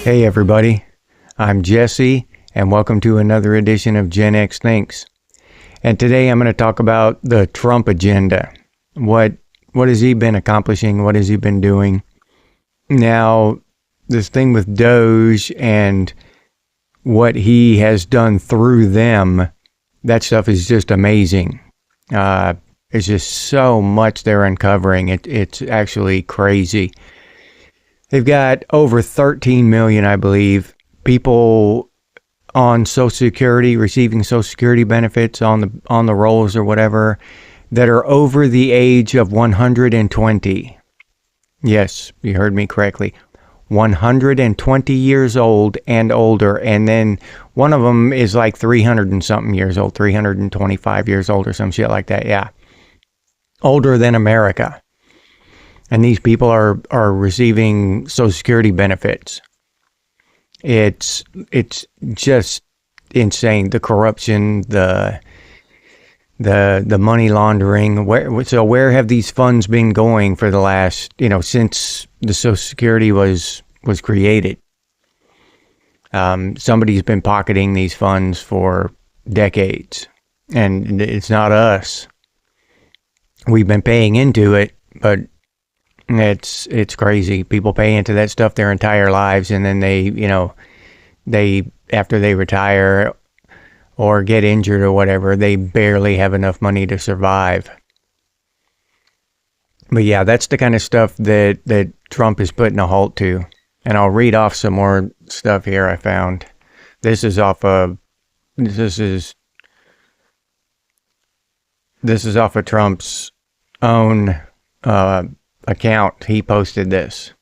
Hey everybody, I'm Jesse, and welcome to another edition of Gen X Thinks. And today I'm going to talk about the Trump agenda. What has he been accomplishing? What has he been doing? Now, this thing with Doge and what he has done through them, that stuff is just amazing. It's just so much they're uncovering. It's actually crazy. They've got over 13 million, I believe, people on Social Security, receiving Social Security benefits on the rolls or whatever, that are over the age of 120. Yes, you heard me correctly. 120 years old and older. And then one of them is like 300 and something years old, 325 years old or some shit like that. Yeah. Older than America. And these people are receiving Social Security benefits. It's just insane. The corruption, the money laundering. Where have these funds been going for the last, since the Social Security was created? Somebody's been pocketing these funds for decades, and it's not us. We've been paying into it, but it's crazy. People pay into that stuff their entire lives, and then they after they retire or get injured or whatever, they barely have enough money to survive. But yeah, that's the kind of stuff that Trump is putting a halt to. And I'll read off some more stuff here I found. This is off of Trump's own account. He posted this.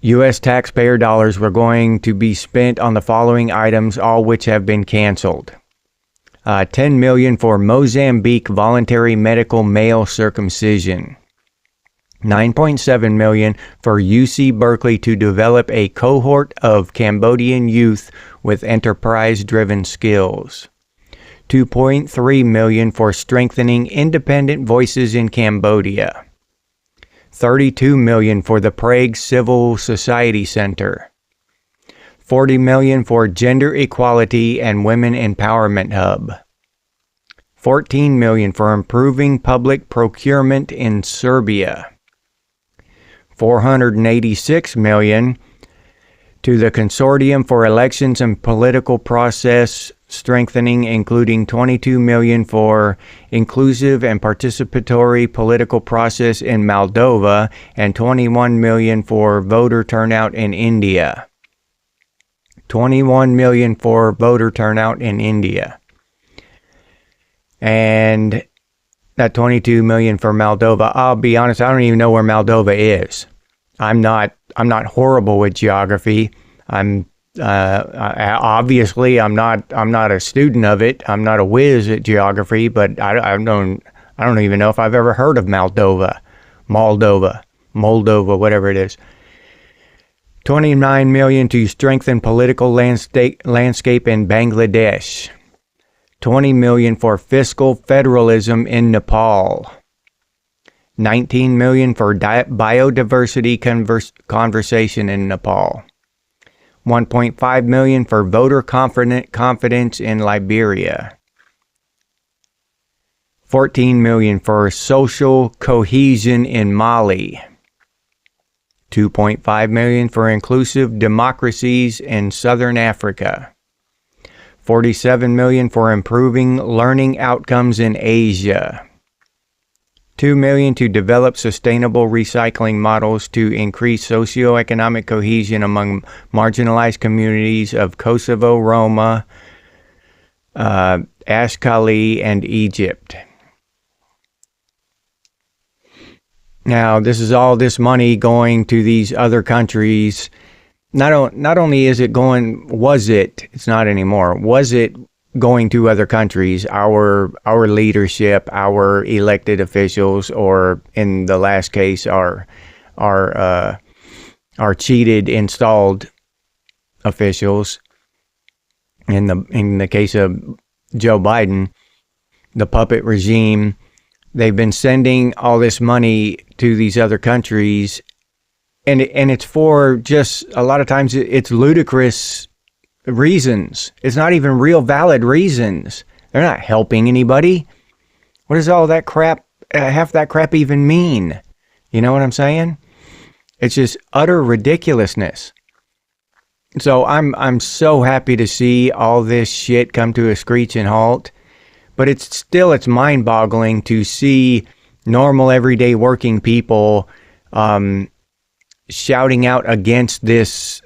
U.S. taxpayer dollars were going to be spent on the following items, all which have been canceled. $10 million for Mozambique voluntary medical male circumcision. $9.7 million for UC Berkeley to develop a cohort of Cambodian youth with enterprise-driven skills. $2.3 million for strengthening independent voices in Cambodia. $32 million for the Prague Civil Society Center. $40 million for Gender Equality and Women Empowerment Hub. $14 million for improving public procurement in Serbia. $486 million to the Consortium for Elections and Political Process Strengthening, including $22 million for inclusive and participatory political process in Moldova and $21 million for voter turnout in India. $21 million for voter turnout in India. And that $22 million for Moldova, I'll be honest, I don't even know where Moldova is. I'm not horrible with geography. Obviously I'm not a student of it. I'm not a whiz at geography, but I don't even know if I've ever heard of Moldova, whatever it is. $29 million to strengthen political landscape in Bangladesh. $20 million for fiscal federalism in Nepal. $19 million for biodiversity conversation in Nepal. $1.5 million for voter confidence in Liberia. $14 million for social cohesion in Mali. $2.5 million for inclusive democracies in Southern Africa. $47 million for improving learning outcomes in Asia. $2 million to develop sustainable recycling models to increase socioeconomic cohesion among marginalized communities of Kosovo, Roma, Ashkali, and Egypt. Now, this is all this money going to these other countries. Not only is it going, it's not anymore, was it going to other countries, our leadership, our elected officials, or in the last case, our cheated installed officials. In the case of Joe Biden, the puppet regime, they've been sending all this money to these other countries and it's for just a lot of times it's ludicrous reasons. It's not even real valid reasons. They're not helping anybody. What does all that crap, half that crap even mean? You know what I'm saying? It's just utter ridiculousness. So I'm so happy to see all this shit come to a screeching halt, but it's mind-boggling to see normal everyday working people shouting out against this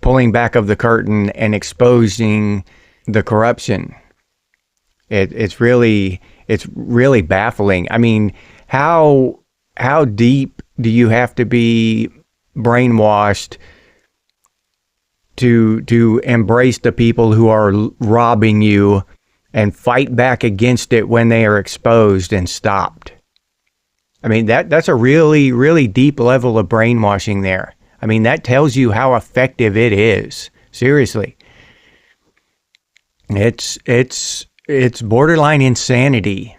pulling back of the curtain and exposing the corruption. It's really baffling. I mean, how deep do you have to be brainwashed to embrace the people who are robbing you and fight back against it when they are exposed and stopped? I mean, that's a really, really deep level of brainwashing there. I mean, that tells you how effective it is. Seriously. It's borderline insanity.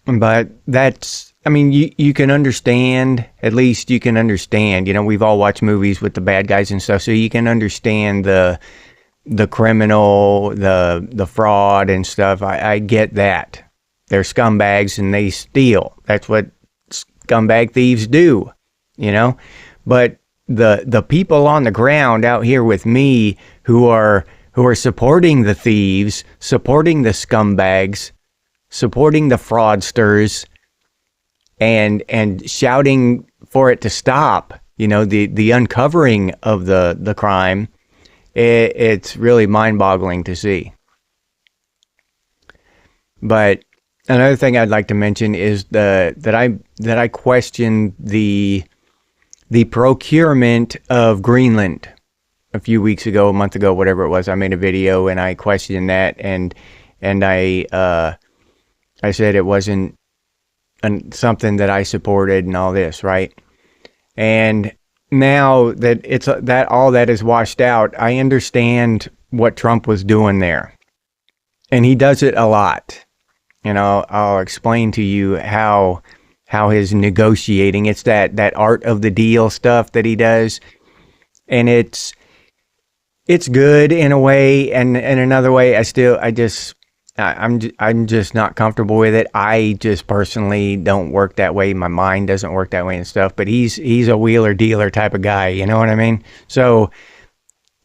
But that's, I mean, you can understand, at least you can understand, you know, we've all watched movies with the bad guys and stuff, so you can understand the criminal, the fraud and stuff. I get that. They're scumbags and they steal. That's what scumbag thieves do, you know? But the people on the ground out here with me who are supporting the thieves, supporting the scumbags, supporting the fraudsters, and shouting for it to stop, you know, the uncovering of the crime, it's really mind-boggling to see. But another thing I'd like to mention is that I question the procurement of Greenland. A few weeks ago, a month ago, whatever it was, I made a video and I questioned that, and I said it wasn't something that I supported and all this, right? And now that all that is washed out, I understand what Trump was doing there, and he does it a lot. And I'll explain to you how his negotiating, it's that art of the deal stuff that he does, and it's good in a way, and in another way, I'm just not comfortable with it. I just personally don't work that way. My mind doesn't work that way and stuff. But he's a wheeler dealer type of guy. You know what I mean? So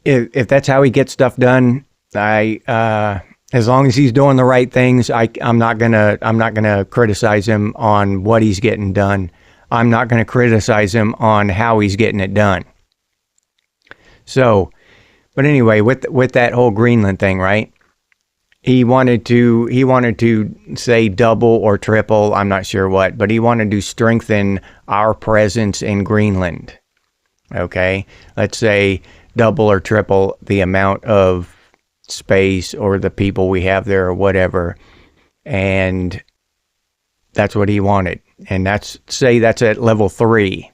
if that's how he gets stuff done, as long as he's doing the right things, I'm not gonna criticize him on what he's getting done. I'm not gonna criticize him on how he's getting it done. So, but anyway, with that whole Greenland thing, right? He wanted to say double or triple, I'm not sure what, but he wanted to strengthen our presence in Greenland. Okay? Let's say double or triple the amount of space or the people we have there or whatever. And that's what he wanted. And that's at level 3.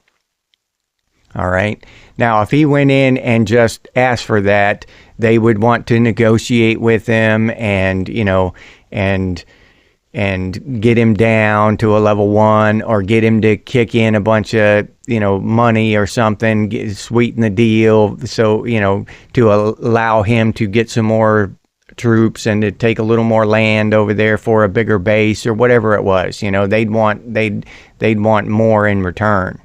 All right. Now, if he went in and just asked for that, they would want to negotiate with him and, you know, and get him down to a level 1 or get him to kick in a bunch of, you know, money or something, sweeten the deal. So, you know, to allow him to get some more troops and to take a little more land over there for a bigger base or whatever it was. You know, they'd want more in return.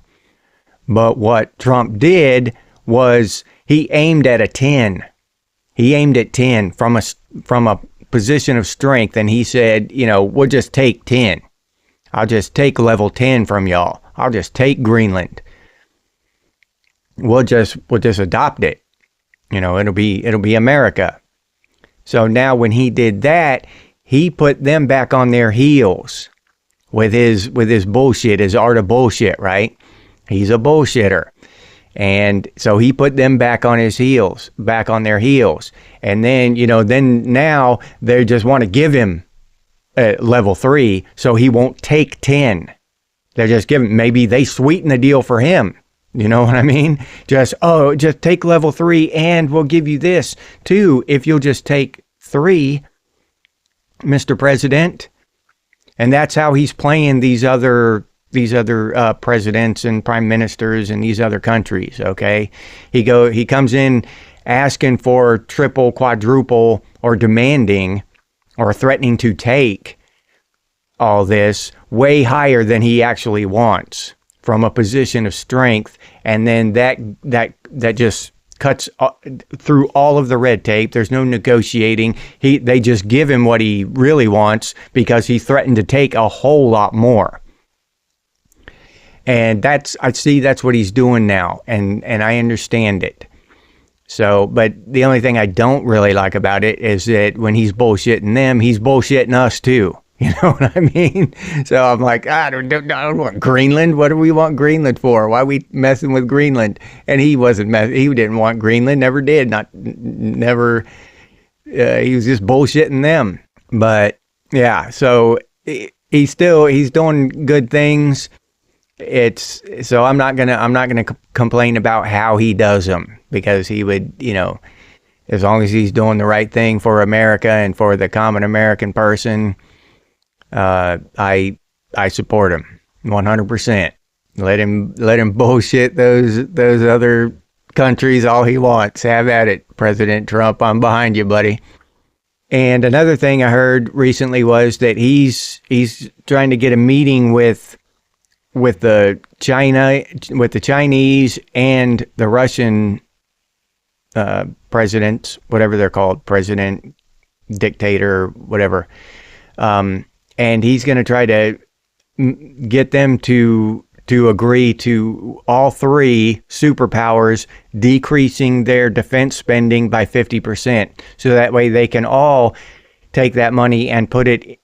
But what Trump did was he aimed at a 10. He aimed at 10 from a position of strength, and he said, you know, we'll just take 10. I'll just take level 10 from y'all. I'll just take Greenland. We'll just adopt it. You know, it'll be America. So now when he did that, he put them back on their heels with his bullshit, his art of bullshit, right? He's a bullshitter. And so he put them back on their heels. And then, you know, now they just want to give him level 3 so he won't take 10. They're just giving, maybe they sweeten the deal for him. You know what I mean? Just take level 3 and we'll give you this too if you'll just take 3, Mr. President. And that's how he's playing these other presidents and prime ministers in these other countries. Okay, he comes in asking for triple, quadruple, or demanding or threatening to take all this way higher than he actually wants from a position of strength, and then that just cuts through all of the red tape. There's no negotiating. They just give him what he really wants because he threatened to take a whole lot more. And that's what he's doing now, and I understand it. So, but the only thing I don't really like about it is that when he's bullshitting them, he's bullshitting us too. You know what I mean? So I'm like, I don't want Greenland. What do we want Greenland for? Why are we messing with Greenland? And he wasn't he didn't want Greenland, never did. Never. He was just bullshitting them. But yeah, so he's doing good things. So I'm not gonna complain about how he does them, because he would, as long as he's doing the right thing for America and for the common American person, I support him 100%. Let him bullshit those other countries all he wants. Have at it, President Trump. I'm behind you, buddy. And another thing I heard recently was that he's trying to get a meeting with the Chinese and the Russian presidents, whatever they're called, president, dictator, whatever. And he's going to try to get them to agree to all three superpowers decreasing their defense spending by 50%. So that way they can all take that money and put it,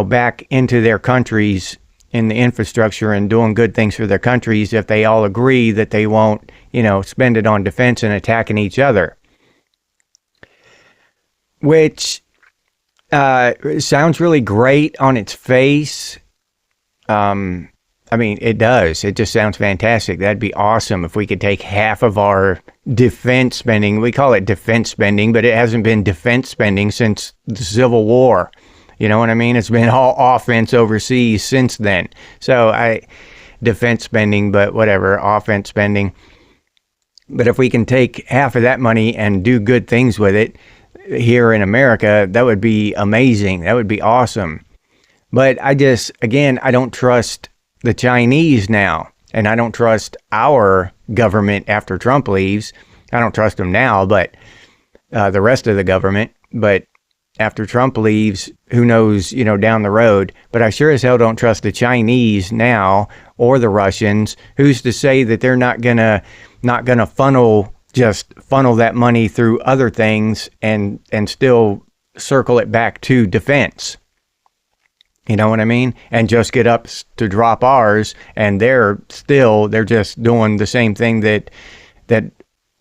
back into their countries in the infrastructure and doing good things for their countries, if they all agree that they won't, spend it on defense and attacking each other. Which sounds really great on its face. It does. It just sounds fantastic. That'd be awesome if we could take half of our defense spending. We call it defense spending, but it hasn't been defense spending since the Civil War. You know what I mean? It's been all offense overseas since then. So defense spending, but whatever, offense spending. But if we can take half of that money and do good things with it here in America, that would be amazing. That would be awesome. But I don't trust the Chinese now. And I don't trust our government after Trump leaves. I don't trust them now, but the rest of the government. But after Trump leaves, who knows, down the road. But I sure as hell don't trust the Chinese now, or the Russians. Who's to say that they're not gonna funnel that money through other things and still circle it back to defense? You know what I mean? And just get up to drop ours, and they're just doing the same thing that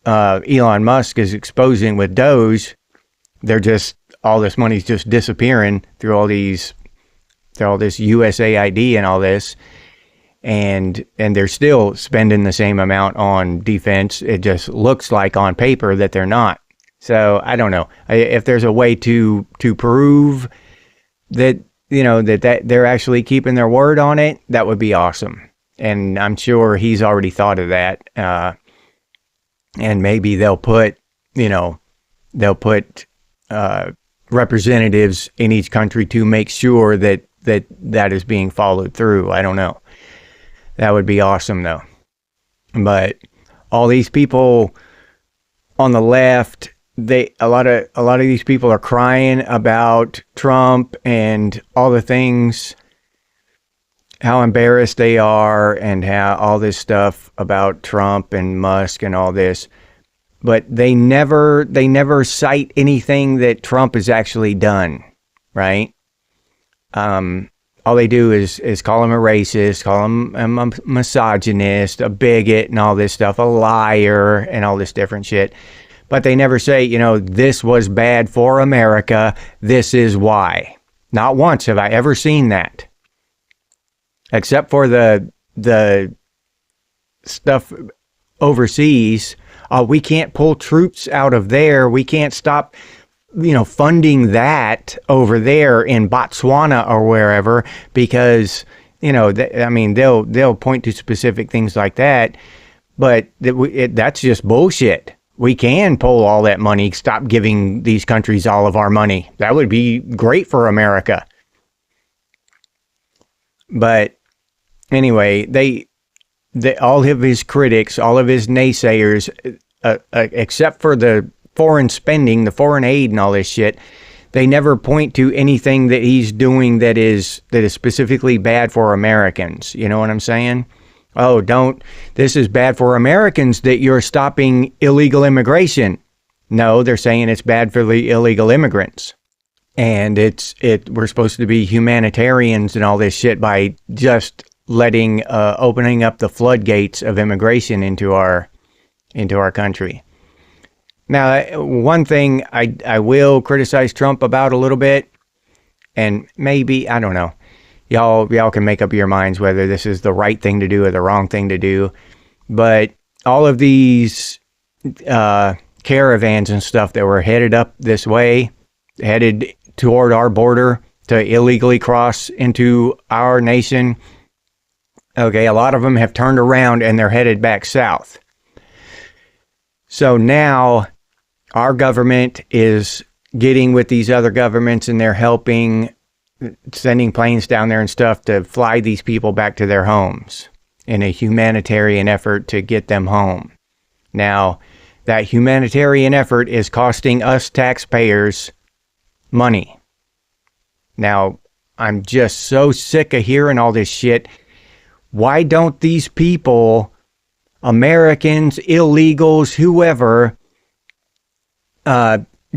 Elon Musk is exposing with Doge. All this money's just disappearing through all this USAID and all this, and they're still spending the same amount on defense. It just looks like on paper that they're not. So I don't know if there's a way to prove that that they're actually keeping their word on it. That would be awesome, and I'm sure he's already thought of that. And maybe they'll put representatives in each country to make sure that is being followed through. I don't know. That would be awesome though. But all these people on the left, a lot of these people are crying about Trump and all the things, how embarrassed they are, and how all this stuff about Trump and Musk and all this. But they never cite anything that Trump has actually done, right? All they do is call him a racist, call him a misogynist, a bigot, and all this stuff, a liar, and all this different shit. But they never say, this was bad for America. This is why. Not once have I ever seen that, except for the stuff overseas. We can't pull troops out of there. We can't stop, funding that over there in Botswana or wherever, because I mean, they'll point to specific things like that, but that's just bullshit. We can pull all that money, stop giving these countries all of our money. That would be great for America. But anyway, all of his critics, all of his naysayers, except for the foreign spending, the foreign aid and all this shit, they never point to anything that he's doing that is specifically bad for Americans. You know what I'm saying? Oh, this is bad for Americans that you're stopping illegal immigration. No, they're saying it's bad for the illegal immigrants. And we're supposed to be humanitarians and all this shit by just opening up the floodgates of immigration into our country. Now, one thing I will criticize Trump about a little bit, and maybe, I don't know, y'all can make up your minds whether this is the right thing to do or the wrong thing to do, but all of these caravans and stuff that were headed up this way, headed toward our border to illegally cross into our nation, okay, a lot of them have turned around and they're headed back south. So now our government is getting with these other governments and they're sending planes down there and stuff to fly these people back to their homes in a humanitarian effort to get them home. Now, that humanitarian effort is costing us taxpayers money. Now, I'm just so sick of hearing all this shit. Why don't these people, Americans, illegals, whoever,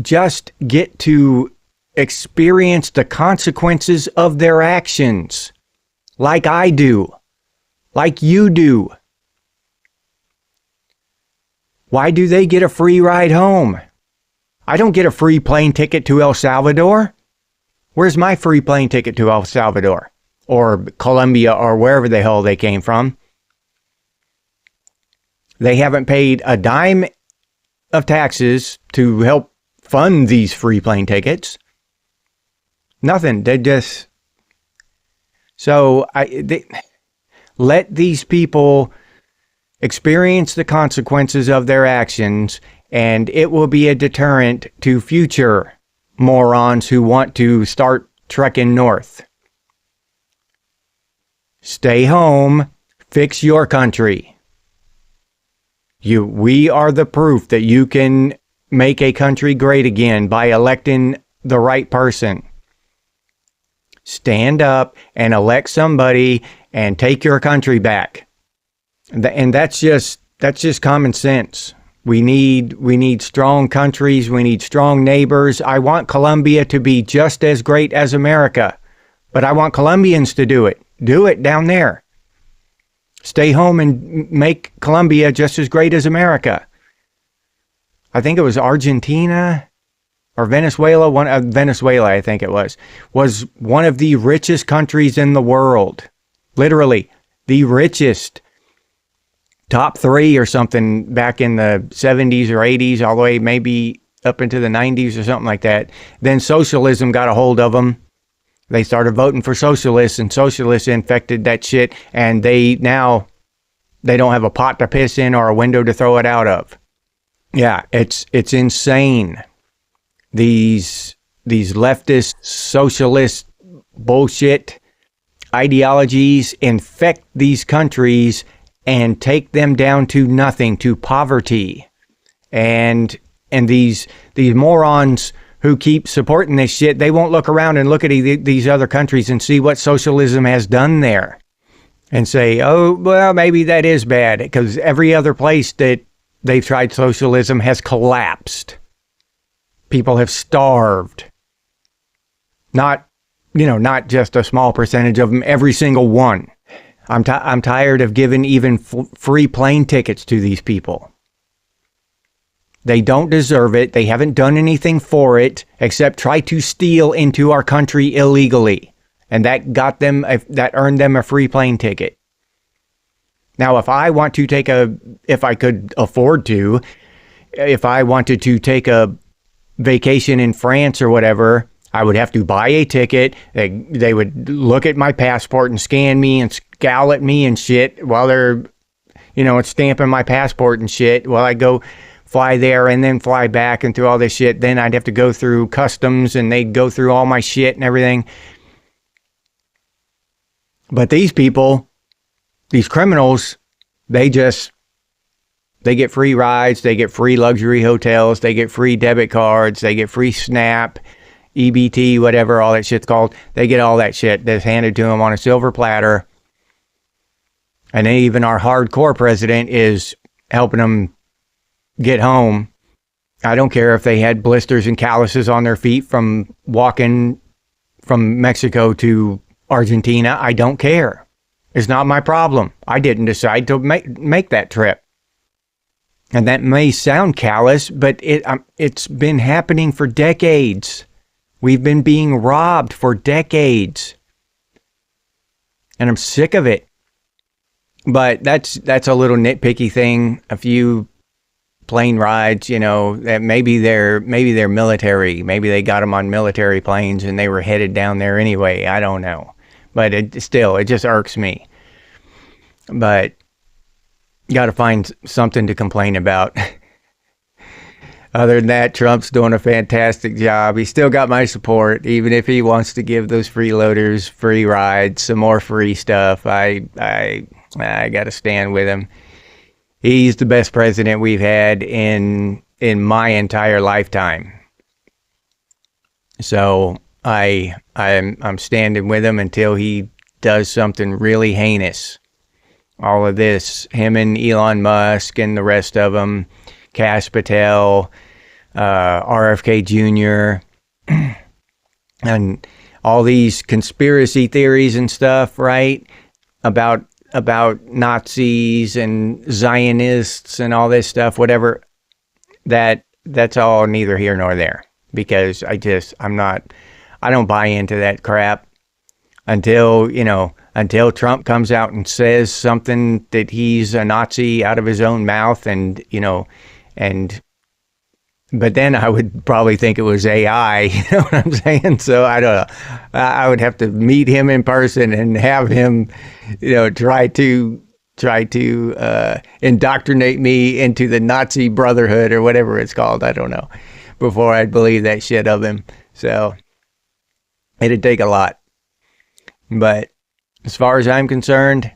just get to experience the consequences of their actions like I do, like you do? Why do they get a free ride home? I don't get a free plane ticket to El Salvador. Where's my free plane ticket to El Salvador or Colombia or wherever the hell they came from? They haven't paid a dime of taxes to help fund these free plane tickets. Nothing. Let these people experience the consequences of their actions, and it will be a deterrent to future morons who want to start trekking north. Stay home, fix your country. We are the proof that you can make a country great again by electing the right person. Stand up and elect somebody and take your country back. And that's just common sense. We need strong countries. We need strong neighbors. I want Colombia to be just as great as America, but I want Colombians to do it. Do it down there. Stay home and make Colombia just as great as America. I think it was Argentina or Venezuela. Venezuela, I think it was one of the richest countries in the world. Literally, the richest. Top 3 or something back in the 70s or 80s, all the way maybe up into the 90s or something like that. Then socialism got a hold of them. They started voting for socialists, and socialists infected that shit, and they don't have a pot to piss in or a window to throw it out of. Yeah, it's insane. These leftist socialist bullshit ideologies infect these countries and take them down to nothing, to poverty. And these morons who keep supporting this shit, they won't look around and look at these other countries and see what socialism has done there and say, oh, well, maybe that is bad, because every other place that they've tried socialism has collapsed. People have starved. Not just a small percentage of them, every single one. I'm tired of giving even free plane tickets to these people. They don't deserve it. They haven't done anything for it except try to steal into our country illegally. And that earned them a free plane ticket. Now, if I wanted to take a vacation in France or whatever, I would have to buy a ticket. They would look at my passport and scan me and scowl at me and shit while they're, stamping my passport and shit while I go fly there and then fly back and through all this shit. Then I'd have to go through customs and they'd go through all my shit and everything. But these people, these criminals, they get free rides, they get free luxury hotels, they get free debit cards, they get free SNAP, EBT, whatever all that shit's called. They get all that shit that's handed to them on a silver platter. And then even our hardcore president is helping them get home. I don't care if they had blisters and calluses on their feet from walking from Mexico to Argentina. I don't care. It's not my problem. I didn't decide to make that trip. And that may sound callous, but it's been happening for decades. We've been being robbed for decades. And I'm sick of it. But that's a little nitpicky thing. A few plane rides, that maybe they're military. Maybe they got them on military planes and they were headed down there anyway. I don't know. But it just irks me. But got to find something to complain about. Other than that, Trump's doing a fantastic job. He's still got my support, even if he wants to give those freeloaders free rides, some more free stuff. I got to stand with him. He's the best president we've had in my entire lifetime. So I'm standing with him until he does something really heinous. All of this, him and Elon Musk and the rest of them, Kash Patel, RFK Jr., and all these conspiracy theories and stuff, right? About Nazis and Zionists and all this stuff, whatever. That's all neither here nor there, because I don't buy into that crap until Trump comes out and says something that he's a Nazi out of his own mouth, but then I would probably think it was AI, you know what I'm saying? So I don't know. I would have to meet him in person and have him, try to indoctrinate me into the Nazi Brotherhood or whatever it's called. I don't know, before I'd believe that shit of him. So it'd take a lot. But as far as I'm concerned,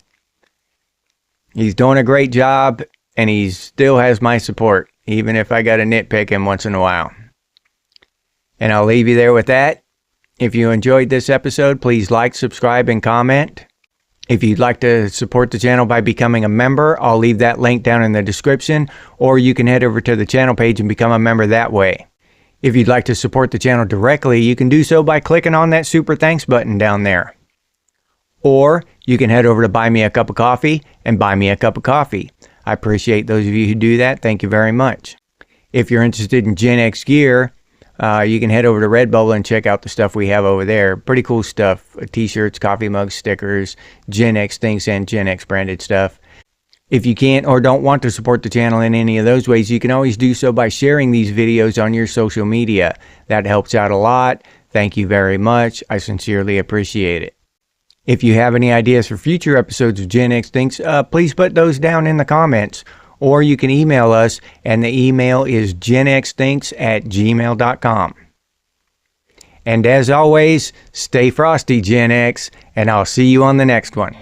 he's doing a great job and he still has my support, even if I got to nitpick him once in a while. And I'll leave you there with that. If you enjoyed this episode, please like, subscribe, and comment. If you'd like to support the channel by becoming a member, I'll leave that link down in the description, or you can head over to the channel page and become a member that way. If you'd like to support the channel directly, you can do so by clicking on that super thanks button down there. Or you can head over to Buy Me a Cup of Coffee and buy me a cup of coffee. I appreciate those of you who do that. Thank you very much. If you're interested in Gen X gear, you can head over to Redbubble and check out the stuff we have over there. Pretty cool stuff. T-shirts, coffee mugs, stickers, Gen X things, and Gen X branded stuff. If you can't or don't want to support the channel in any of those ways, you can always do so by sharing these videos on your social media. That helps out a lot. Thank you very much. I sincerely appreciate it. If you have any ideas for future episodes of Gen X Thinks, please put those down in the comments. Or you can email us, and the email is genxthinks@gmail.com. And as always, stay frosty, Gen X, and I'll see you on the next one.